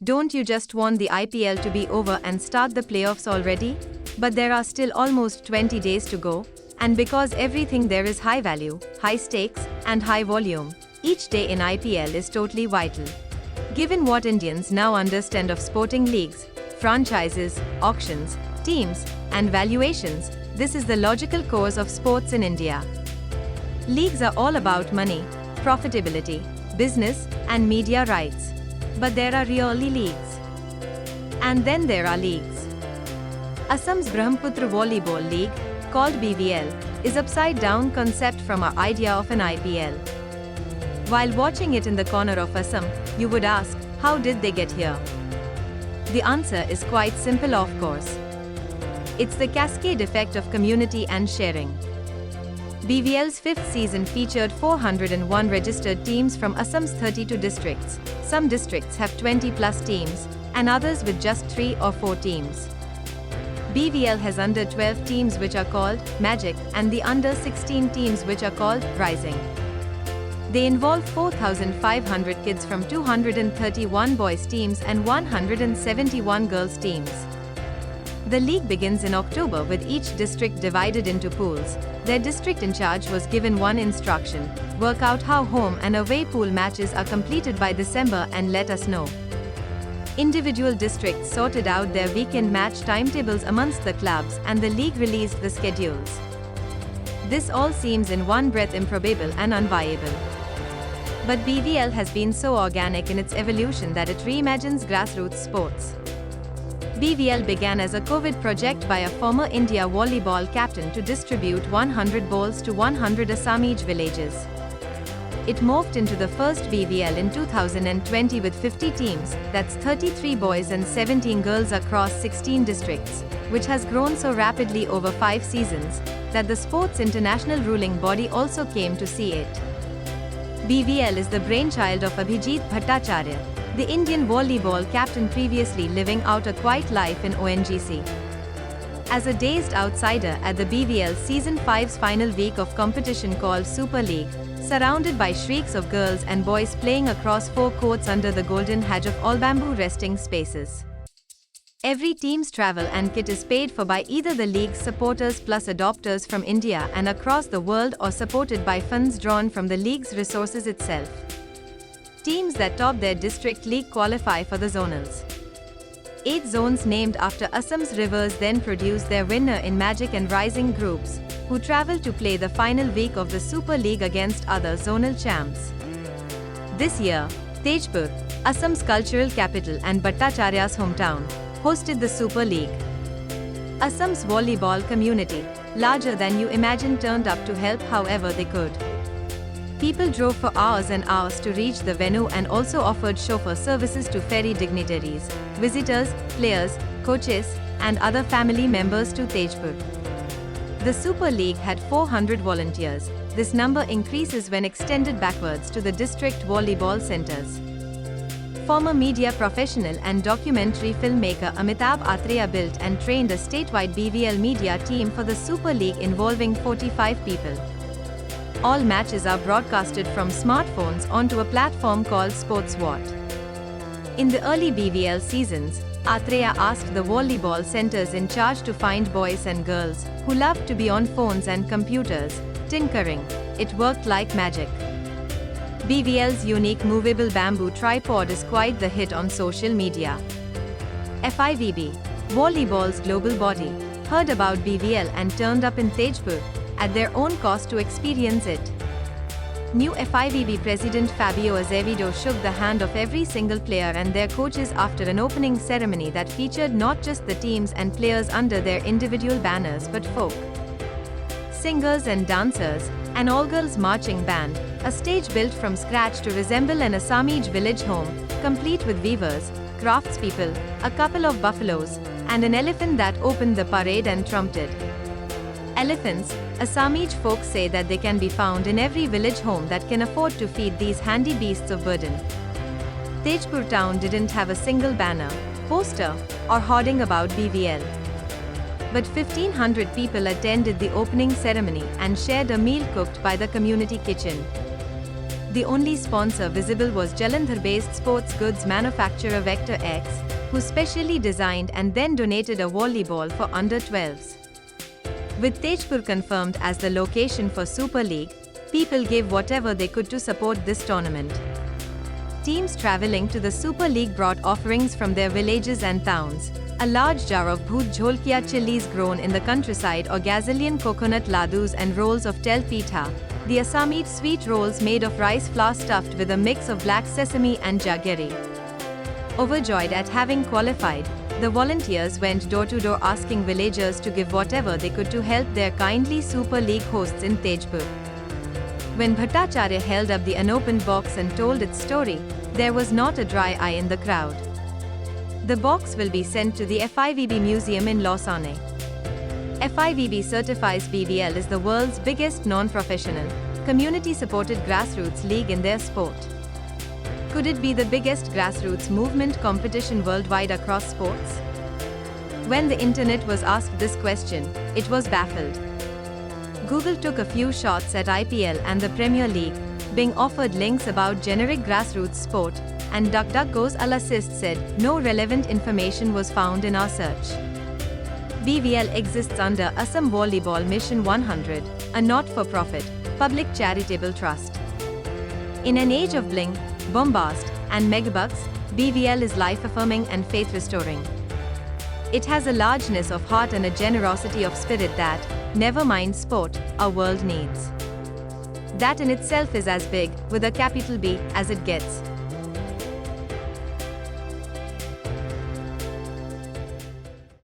Don't you just want the IPL to be over and start the playoffs already? But there are still almost 20 days to go, and because everything there is high value, high stakes, and high volume, each day in IPL is totally vital. Given what Indians now understand of sporting leagues, franchises, auctions, teams, and valuations, this is the logical course of sports in India. Leagues are all about money, profitability, business, and media rights. But there are really leagues. And then there are leagues. Assam's Brahmaputra Volleyball League, called BVL, is upside-down concept from our idea of an IPL. While watching it in the corner of Assam, you would ask, how did they get here? The answer is quite simple, of course. It's the cascade effect of community and sharing. BVL's fifth season featured 401 registered teams from Assam's 32 districts. Some districts have 20-plus teams, and others with just 3 or 4 teams. BVL has under 12 teams which are called Magic, and the under 16 teams which are called Rising. They involve 4,500 kids from 231 boys teams and 171 girls teams. The league begins in October with each district divided into pools. Their district in charge was given one instruction: work out how home and away pool matches are completed by December and let us know. Individual districts sorted out their weekend match timetables amongst the clubs, and the league released the schedules. This all seems in one breath improbable and unviable. But BVL has been so organic in its evolution that it reimagines grassroots sports. BVL began as a COVID project by a former India volleyball captain to distribute 100 balls to 100 Assamese villages. It morphed into the first BVL in 2020 with 50 teams, that's 33 boys and 17 girls across 16 districts, which has grown so rapidly over 5 seasons, that the sport's international ruling body also came to see it. BVL is the brainchild of Abhijit Bhattacharya, the Indian volleyball captain previously living out a quiet life in ONGC. As a dazed outsider at the BVL Season 5's final week of competition called Super League, surrounded by shrieks of girls and boys playing across 4 courts under the golden hedge of all bamboo resting spaces. Every team's travel and kit is paid for by either the league's supporters plus adopters from India and across the world, or supported by funds drawn from the league's resources itself. Teams that top their district league qualify for the zonals. 8 zones named after Assam's rivers then produce their winner in Magic and Rising groups, who travel to play the final week of the Super League against other zonal champs. This year, Tejpur, Assam's cultural capital and Bhattacharya's hometown, hosted the Super League. Assam's volleyball community, larger than you imagine, turned up to help however they could. People drove for hours and hours to reach the venue and also offered chauffeur services to ferry dignitaries, visitors, players, coaches, and other family members to Tejpur. The Super League had 400 volunteers. This number increases when extended backwards to the district volleyball centers. Former media professional and documentary filmmaker Amitabh Atreya built and trained a statewide BVL media team for the Super League involving 45 people. All matches are broadcasted from smartphones onto a platform called SportsWatt. In the early BVL seasons, Atreya asked the volleyball centers in charge to find boys and girls who loved to be on phones and computers, tinkering. It worked like magic. BVL's unique movable bamboo tripod is quite the hit on social media. FIVB, volleyball's global body, heard about BVL and turned up in Tejpur at their own cost to experience it. New FIVB president Fabio Azevedo shook the hand of every single player and their coaches after an opening ceremony that featured not just the teams and players under their individual banners but folk singers and dancers, an all-girls marching band, a stage built from scratch to resemble an Assamese village home, complete with weavers, craftspeople, a couple of buffaloes, and an elephant that opened the parade and trumpeted. Elephants, Assamese folks say that they can be found in every village home that can afford to feed these handy beasts of burden. Tejpur town didn't have a single banner, poster, or hoarding about BVL. But 1,500 people attended the opening ceremony and shared a meal cooked by the community kitchen. The only sponsor visible was Jalandhar-based sports goods manufacturer Vector X, who specially designed and then donated a volleyball for under-12s. With Tejpur confirmed as the location for Super League, people gave whatever they could to support this tournament. Teams travelling to the Super League brought offerings from their villages and towns, a large jar of bhoot jholkia chilies grown in the countryside or gazillion coconut ladus and rolls of tel pitha, the Assamese sweet rolls made of rice flour stuffed with a mix of black sesame and jaggery. Overjoyed at having qualified, the volunteers went door to door asking villagers to give whatever they could to help their kindly Super League hosts in Tejpur. When Bhattacharya held up the unopened box and told its story, there was not a dry eye in the crowd. The box will be sent to the FIVB Museum in Lausanne. FIVB certifies BVL as the world's biggest non-professional, community-supported grassroots league in their sport. Could it be the biggest grassroots movement competition worldwide across sports? When the internet was asked this question, it was baffled. Google took a few shots at IPL and the Premier League, being offered links about generic grassroots sport, and DuckDuckGo's Al-Assist said no relevant information was found in our search. BVL exists under Assam Volleyball Mission 100, a not-for-profit, public charitable trust. In an age of bling, bombast, and megabucks, BVL is life-affirming and faith-restoring. It has a largeness of heart and a generosity of spirit that, never mind sport, our world needs. That in itself is as big, with a capital B, as it gets.